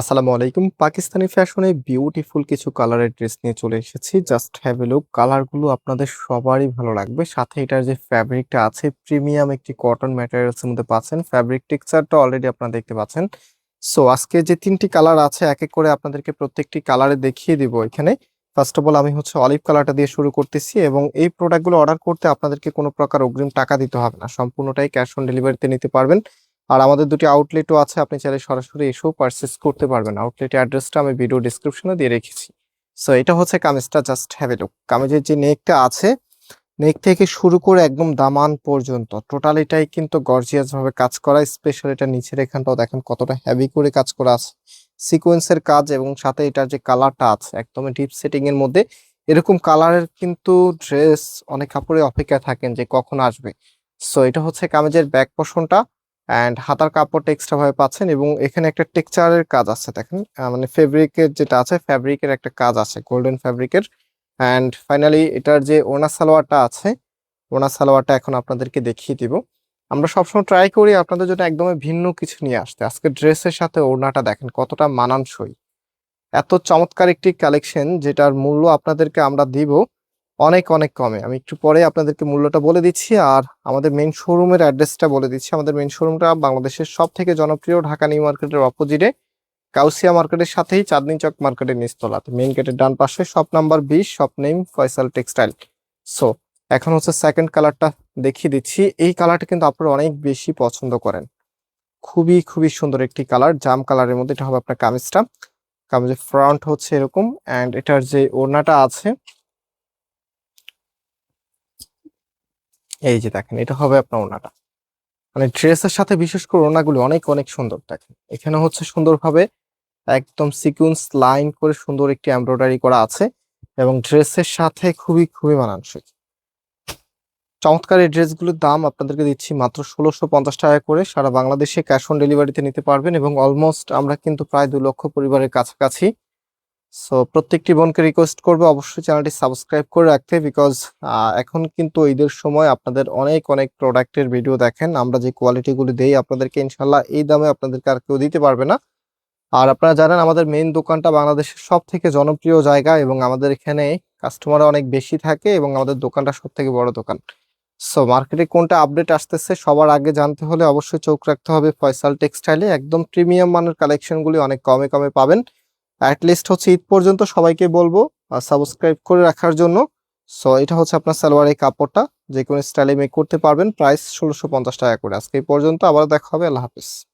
আসসালামু আলাইকুম। পাকিস্তানি ফ্যাশনে বিউটিফুল কিছু কালারের ড্রেস নিয়ে চলে এসেছি। Just have a look. কালারগুলো আপনাদের সবারই ভালো লাগবে। সাথে এটার যে ফ্যাব্রিকটা আছে প্রিমিয়াম একটি কটন ম্যাটেরিয়ালস এর মধ্যে পাচ্ছেন। ফ্যাব্রিক টেক্সচারটা অলরেডি আপনারা দেখতে পাচ্ছেন। সো আজকে যে ৩টি কালার আছে এক এক করে আপনাদেরকে প্রত্যেকটি কালারে দেখিয়ে দিব এখানে। ফার্স্ট অফ অল আমি হচ্ছে অলিভ কালারটা দিয়ে শুরু করতেছি এবং এই প্রোডাক্টগুলো অর্ডার করতে আপনাদেরকে কোনো প্রকার অগ্রিম টাকা দিতে হবে না। সম্পূর্ণটাই ক্যাশ অন ডেলিভারিতে নিতে পারবেন। আর আমাদের দুটি আউটলেটও আছে, আপনি চাইলে সরাসরি এসেও পারচেজ করতে পারবেন। আউটলেটের অ্যাড্রেসটা আমি ভিডিও ডেসক্রিপশনে দিয়ে রেখেছি। সো এটা হচ্ছে কামিজটা, জাস্ট হ্যাভ এ লুক। কামিজের যে নেকটা আছে, নেক থেকে শুরু করে একদম দামান পর্যন্ত টোটালিটাই কিন্তু গর্জিয়াস ভাবে কাজ করা। স্পেশাল এটা নিচের এখানটাও দেখেন কতটা হেভি করে কাজ করা আছে, সিকোয়েন্সের কাজ এবং সাথে এটার যে কালারটা আছে একদমই ডিপ সেটিং এর মধ্যে। এরকম কালারের কিন্তু ড্রেস অনেক কাপড়ে অপেক্ষা থাকেন যে কখন আসবে। সো এটা হচ্ছে কামিজের ব্যাক পোর্শনটা অ্যান্ড হাতার কাপড়টা এক্সট্রা ভাবে পাচ্ছেন এবং এখানে একটা টেক্সচারের কাজ আছে দেখেন, মানে ফেব্রিকের যেটা আছে ফ্যাব্রিকের একটা কাজ আছে গোল্ডেন ফ্যাব্রিকের। অ্যান্ড ফাইনালি এটার যে ওনা সালোয়ারটা আছে, ওনা সালোয়ারটা এখন আপনাদেরকে দেখিয়ে দিব। আমরা সবসময় ট্রাই করি আপনাদের জন্য একদমই ভিন্ন কিছু নিয়ে আসতে। আজকে ড্রেসের সাথে ওড়নাটা দেখেন কতটা মানানসই। এত চমৎকার একটি কালেকশন যেটার মূল্য আপনাদেরকে আমরা দিব অনেক অনেক কমে। আমি একটু পরে আপনাদেরকে মূল্যটা বলে দিচ্ছি আর আমাদের মেইন শোরুমের অ্যাড্রেসটা বলে দিচ্ছি। আমাদের মেইন শোরুমটা বাংলাদেশের সব থেকে জনপ্রিয় ঢাকা নিউ মার্কেটের অপোজিটে কাউসিয়া মার্কেটের সাথেই চাঁদনী চক মার্কেটের নিচতলাতে, মেইন গেটের ডান পাশে shop number 20, shop name Faisal textile. So এখন হচ্ছে সেকেন্ড কালারটা দেখিয়ে দিচ্ছি। এই কালারটা কিন্তু আপনারা অনেক বেশি পছন্দ করেন। খুবই খুবই সুন্দর একটি কালার, জাম কালারের মধ্যে। এটা হবে আপনার কামিজটা। কামিজের ফ্রন্ট হচ্ছে এরকম অ্যান্ড এটার যে ওড়নাটা আছে এই যে দেখেন, এটা হবে আপনার ওড়নাটা। মানে ড্রেসের সাথে বিশেষ করে ওড়নাগুলো অনেক অনেক সুন্দর। দেখেন এখানে হচ্ছে সুন্দরভাবে একদম সিকুয়েন্স লাইন করে সুন্দর একটি এমব্রয়ডারি করা আছে এবং ড্রেসের সাথে খুবই খুবই মানানসই। চমৎকার এই ড্রেসগুলোর দাম আপনাদেরকে দিচ্ছি মাত্র ১৬৫০ টাকা করে। সারা বাংলাদেশে ক্যাশ অন ডেলিভারিতে নিতে পারবেন এবং অলমোস্ট আমরা কিন্তু প্রায় ২ লক্ষ পরিবারের কাছাকাছি। সো প্রত্যেকটি বোনকে রিকোয়েস্ট করবো অবশ্যই চ্যানেলটি সাবস্ক্রাইব করে রাখতে, বিকজ এখন কিন্তু ঈদের সময় আপনাদের অনেক অনেক প্রোডাক্টের ভিডিও দেখেন। আমরা যে কোয়ালিটিগুলো দেই আপনাদেরকে ইনশাল্লাহ এই দামে আপনাদেরকে আর কেউ দিতে পারবে না। আর আপনারা জানেন আমাদের মেইন দোকানটা বাংলাদেশের সব থেকে জনপ্রিয় জায়গা এবং আমাদের এখানে কাস্টমার অনেক বেশি থাকে এবং আমাদের দোকানটা সব থেকে বড় দোকান। সো মার্কেটে কোনটা আপডেট আসতেছে সবার আগে জানতে হলে অবশ্যই চোখ রাখতে হবে ফয়সাল টেক্সটাইলে। একদম প্রিমিয়াম মানের কালেকশনগুলি অনেক কমে কমে পাবেন। লিস্ট হচ্ছে ঈদ পর্যন্ত সবাইকে বলবো সাবস্ক্রাইব করে রাখার জন্য। সো এটা হচ্ছে আপনার সালোয়ারের কাপড়টা, যে কোনো স্টাইলে মেক করতে পারবেন। প্রাইস ১৬৫০ টাকা করে। আজকে এই পর্যন্ত, আবার দেখা হবে। আল্লাহ হাফিজ।